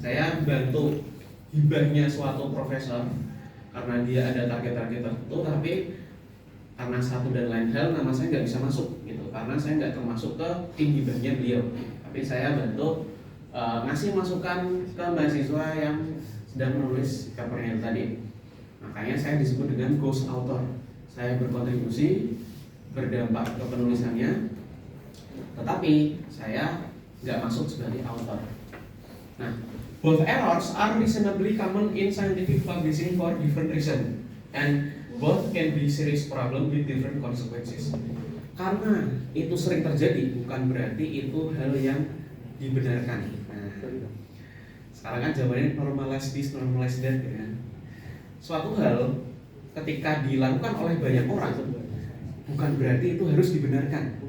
Saya bantu hibahnya suatu profesor karena dia ada target-target tertentu, tapi karena satu dan lain hal nama saya nggak bisa masuk gitu, karena saya nggak termasuk ke tim hibahnya beliau. Tapi saya bantu ngasih masukan ke mahasiswa yang sedang menulis papernya tadi. Makanya saya disebut dengan ghost author. Saya berkontribusi, berdampak ke penulisannya, tetapi saya nggak masuk sebagai author. Nah, both errors are reasonably common in scientific publishing for different reason, and both can be serious problem with different consequences. Karena itu sering terjadi, bukan berarti itu hal yang dibenarkan. Nah, sekarang kan zamannya normalize this, normalize that, ya kan? Suatu hal ketika dilakukan oleh banyak orang, bukan berarti itu harus dibenarkan,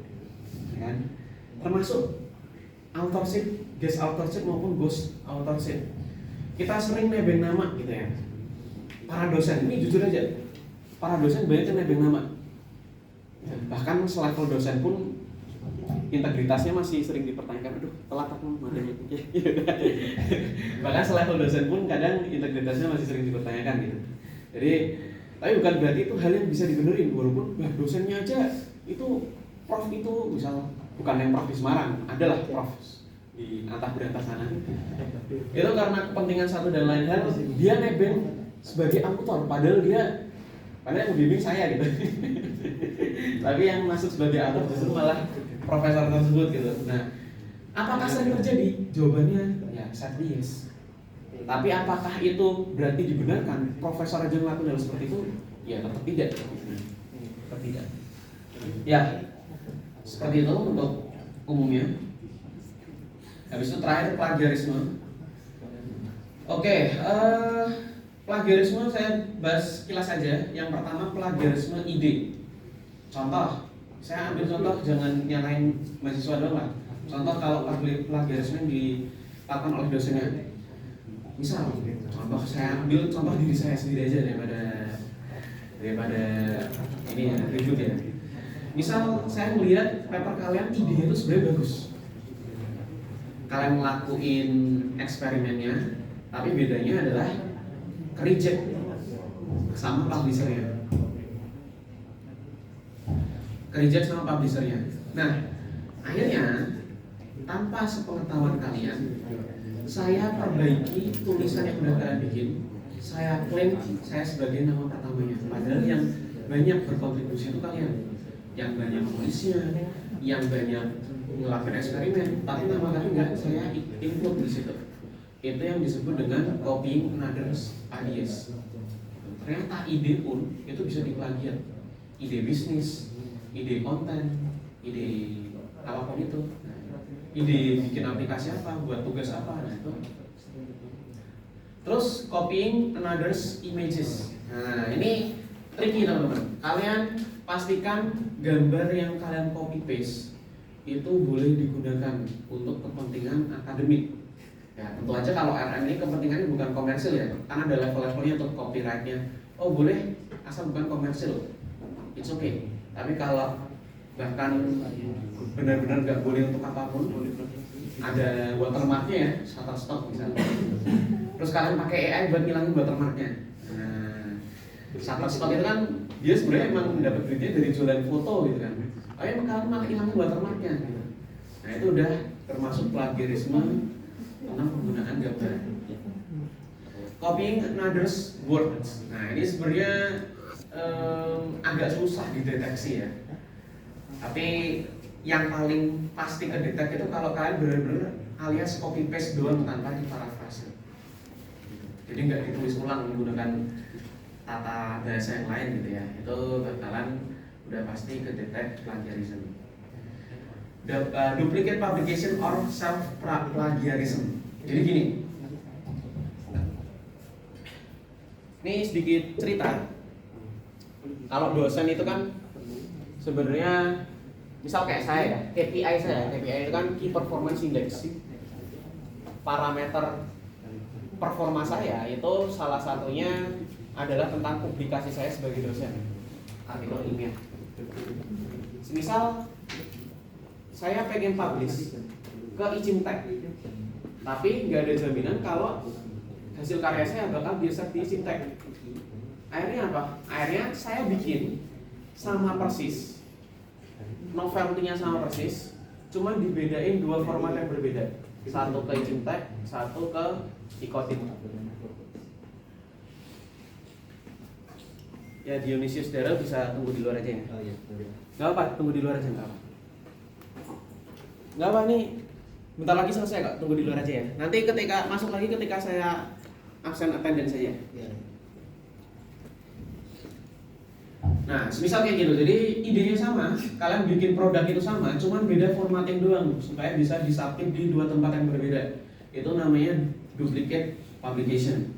ya kan? Termasuk authorship, guest authorship maupun ghost authorship. Kita sering nebeng nama gitu ya. Para dosen, ini jujur aja, para dosen banyak yang nebeng nama. Bahkan selevel dosen pun integritasnya masih sering dipertanyakan. Aduh, telat aku materi. Bahkan selevel dosen pun kadang integritasnya masih sering dipertanyakan gitu. Jadi, tapi bukan berarti itu hal yang bisa dibenerin, walaupun dosennya aja itu prof itu misal bukan yang prof di Semarang, adalah prof di atas berantas sana. Itu karena kepentingan satu dan lain hal, dia nebeng sebagai autor, padahal yang membimbing saya gitu. Tapi yang masuk sebagai autor justru malah profesor tersebut gitu. Nah, apakah sering terjadi? Jawabannya ya sadly yes. Tapi apakah itu berarti dibenarkan? Profesor aja ngelakuin hal seperti itu? Ya tetap tidak. Tetap tidak. Ya, seperti itu untuk umumnya. Habis itu terakhir plagiarisme. Oke, plagiarisme saya bahas kilas saja. Yang pertama plagiarisme ide. Contoh, saya ambil contoh, jangan nyalain mahasiswa doang lah. Contoh kalau plagiarisme dilakukan oleh dosennya. Misal, contoh saya ambil contoh diri saya sendiri aja daripada ini ya ribut ya. Misal saya melihat paper kalian idenya itu sebenarnya bagus. Kalian ngelakuin eksperimennya, tapi bedanya adalah reject sama publishernya. Reject sama publishernya. Nah, akhirnya tanpa sepengetahuan kalian, saya perbaiki tulisan yang sudah kalian bikin. Saya klaim saya sebagai nama pertamanya. Padahal yang banyak berkontribusi itu kalian, yang banyak menulisnya, yang banyak melakukan eksperimen, tapi nama kalian nggak saya include di situ. Itu yang disebut dengan copying another's ideas. Ternyata ide pun itu bisa diplagiat. Ide bisnis, ide konten, ide apapun itu. Ide bikin aplikasi apa, buat tugas apa, nah itu. Terus copying another's images. Nah ini tricky teman-teman. Kalian pastikan gambar yang kalian copy paste itu boleh digunakan untuk kepentingan akademik. Ya tentu aja kalau RM ini kepentingannya bukan komersil ya, karena ada level-levelnya untuk copyrightnya. Oh boleh, asal bukan komersil, it's okay. Tapi kalau bahkan benar-benar nggak boleh untuk apapun, ada watermarknya ya, Shutterstock misalnya. Terus kalian pakai AI buat ngilangin watermarknya. Nah, Shutterstock itu kan dia sebenarnya emang dapat duitnya dari jualan foto gitu kan. Kalian malah hilangin watermarknya gitu. Nah itu udah termasuk plagiarisme tentang penggunaan gambar. Copying another's words. Nah ini sebenarnya agak susah dideteksi ya. Tapi yang paling pasti kedetek itu kalau kalian benar-benar alias copy paste doang tanpa diparafrase. Jadi nggak ditulis ulang menggunakan tata bahasa yang lain gitu ya. Itu bakalan udah pasti kedetek plagiarism. Duplicate publication or self plagiarism. Jadi gini. Ini sedikit cerita. Kalau dosen itu kan sebenarnya misal kayak saya ya, KPI itu kan Key Performance Index. Parameter performa saya itu salah satunya adalah tentang publikasi saya sebagai dosen, artikel ilmiah. Misal saya pengen publish ke Ijimtek, Tapi nggak ada jaminan kalau hasil karya saya bakal biasa di Sintek. Akhirnya apa? Akhirnya saya bikin sama persis, novelty-nya sama persis, cuman dibedain dua format yang berbeda. Satu ke Sintek, satu ke Ikotin. Ya Dionysius Daryl bisa tunggu di luar aja ya. Oh iya. Nggak apa, tunggu di luar aja nggak apa. Nggak apa nih. Bentar lagi selesai kok, tunggu di luar aja ya. Nanti ketika masuk lagi ketika saya absen attendance saja. Iya. Nah, semisal kayak gitu. Jadi idenya sama, kalian bikin produk itu sama, cuman beda formatting doang supaya bisa disubmit di dua tempat yang berbeda. Itu namanya duplicate publication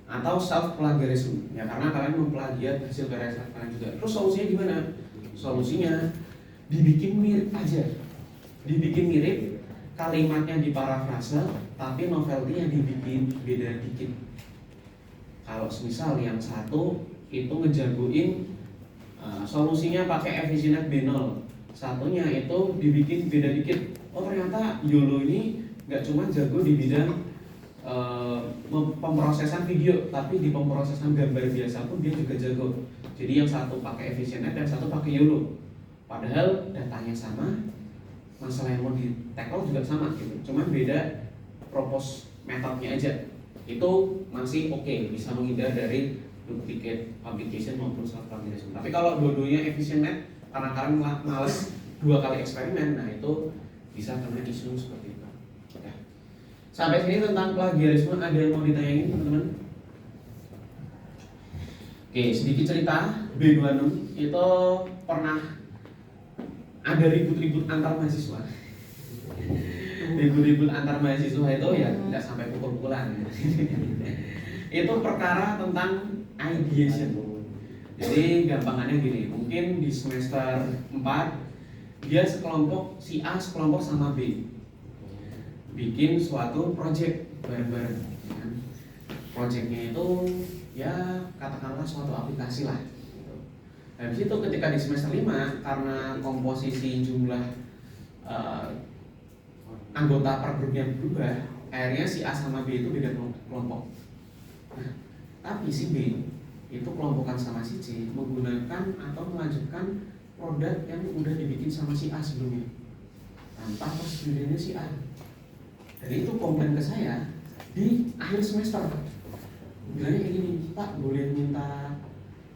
atau self plagiarism. Ya karena kalian memplagiat hasil karya kalian juga. Terus solusinya gimana? Solusinya dibikin mirip aja. Dibikin mirip, kalimatnya diparafrase, tapi novelty-nya dibikin beda dikit. Kalau semisal yang satu itu ngejagoin solusinya pakai efisienet B0, satunya itu dibikin beda dikit. Oh ternyata YOLO ini nggak cuma jago di bidang pemrosesan video, tapi di pemrosesan gambar biasa pun dia juga jago. Jadi yang satu pakai efisienet dan satu pakai YOLO. Padahal datanya sama, masalah yang mau di tackle juga sama gitu, cuman beda propose metodenya aja. Itu masih oke, bisa menghindar dari duplicate publication maupun self plagiarism. Tapi kalau dua-duanya efisienet karena kalian males dua kali eksperimen, nah itu bisa kena isu seperti itu. Ya. Sampai sini tentang plagiarisme ada yang mau ditanyain teman-teman? Oke, sedikit cerita. B26 itu pernah ada ribut-ribut antar mahasiswa. Ribut-ribut antar mahasiswa itu ya tidak sampai pukul-pukulan. Itu perkara tentang ideation. Jadi gampangannya gini, mungkin di semester 4 dia sekelompok, si A sekelompok sama B bikin suatu project bareng-bareng. Projectnya itu ya katakanlah suatu aplikasi lah. Habis itu ketika di semester 5 karena komposisi jumlah anggota per grupnya berubah, akhirnya si A sama B itu beda kelompok. Nah, tapi si B itu kelompokan sama si C menggunakan atau melanjutkan produk yang udah dibikin sama si A sebelumnya tanpa persetujuannya si A. Jadi itu komplain ke saya di akhir semester. Bilangnya kayak gini, Pak boleh minta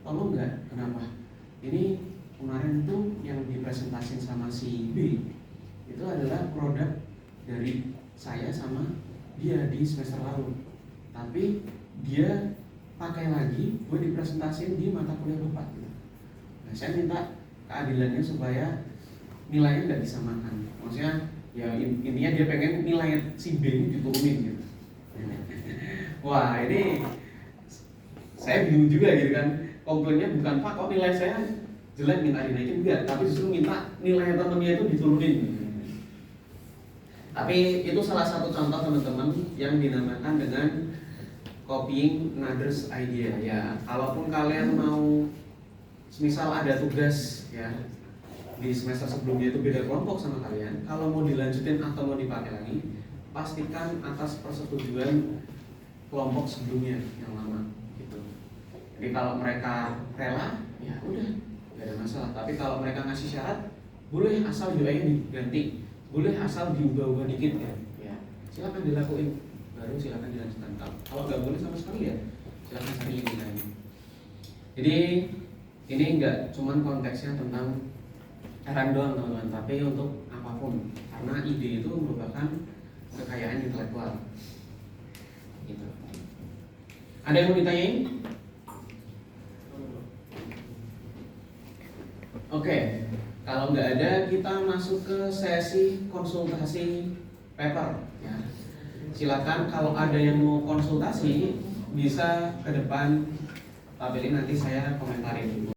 tolong nggak? Kenapa? Ini kemarin tuh yang dipresentasin sama si B itu adalah produk dari saya sama dia di semester lalu, tapi dia pakai lagi gue dipresentasin di mata kuliah Bapak. Nah saya minta keadilannya supaya nilainya nggak disamakan. Maksudnya ya intinya dia pengen nilai si B ini diturunin gitu. Wah ini saya bingung juga gitu kan. Komplainnya bukan Pak kok nilai saya jelek minta dinaikin, enggak, tapi justru minta nilai temennya itu diturunin. Tapi itu salah satu contoh teman-teman yang dinamakan dengan copying another's idea. Ya, kalaupun kalian mau, misal ada tugas ya di semester sebelumnya itu beda kelompok sama kalian, kalau mau dilanjutin atau mau dipakai lagi, pastikan atas persetujuan kelompok sebelumnya yang lama. Gitu. Jadi kalau mereka rela, ya udah, nggak ada masalah. Tapi kalau mereka ngasih syarat, boleh asal UI-nya diganti, boleh asal diubah-ubah dikit ya. Ya, silakan dilakuin. Baru silakan dilanjutkan. Kalau nggak boleh sama sekali ya silakan cari yang lain. Jadi ini nggak cuman konteksnya tentang RM doang teman-teman, tapi untuk apapun, karena ide itu merupakan kekayaan intelektual. Gitu. Ada yang mau ditanyain? Oke, kalau nggak ada kita masuk ke sesi konsultasi paper. Ya. Silakan kalau ada yang mau konsultasi bisa ke depan, Pak Beli nanti saya komentarin.